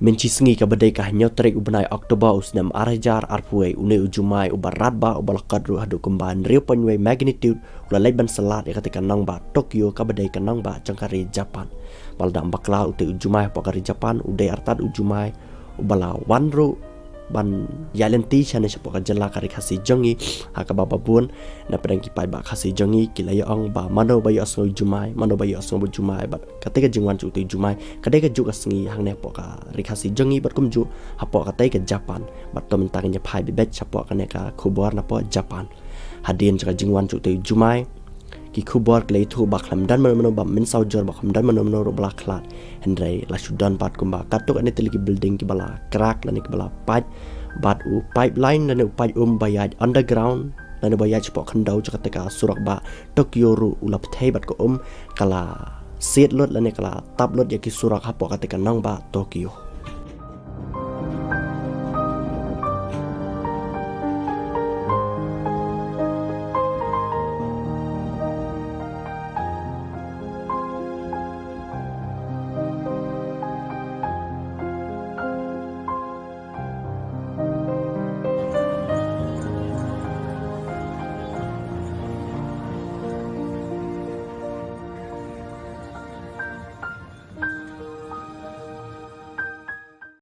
Mencisngi ka badai ka nyotrik ubenai Oktober usnam arajar arpuai une ujumai ubarat ba ubalakad ru hadu kumban rio ponway magnitude ulalai ban syllad ya ketika nang ba Tokyo ka badai ka nang ba jangkari Japan balda ambakla ute ujumai pokari Japan udai artat ujumai ubala wanru ban yalenti chane sepoka jela kari khasi jongi haka baba bun na pedang kipai ba khasi jongi kilaya ong ba mano bayo asngo jumai mano bayo asngo jumai bat katika jingwan cu tu jumai kadai ka juk asngi hang ne poka ri khasi jongi bat kumju hapo katai ke Japan bat to mentang nya pai bebet sapo kane ka kubor na po Japan hadin jaka jingwan cu tu jumai ki kubor klei thu baklam dan mano ba min saujor baklam dan mano bla khlat hendrai la sudan pat kumba katuk ane teliki building ki bala krak lani ki bala pat bat u pipeline dan u pipe bayaj underground dan bayaj pok khandau jaka surak ba Tokyo ru ulap thei bat ko kala set lot lani kala tap lot yaki surak hapo katika nang ba Tokyo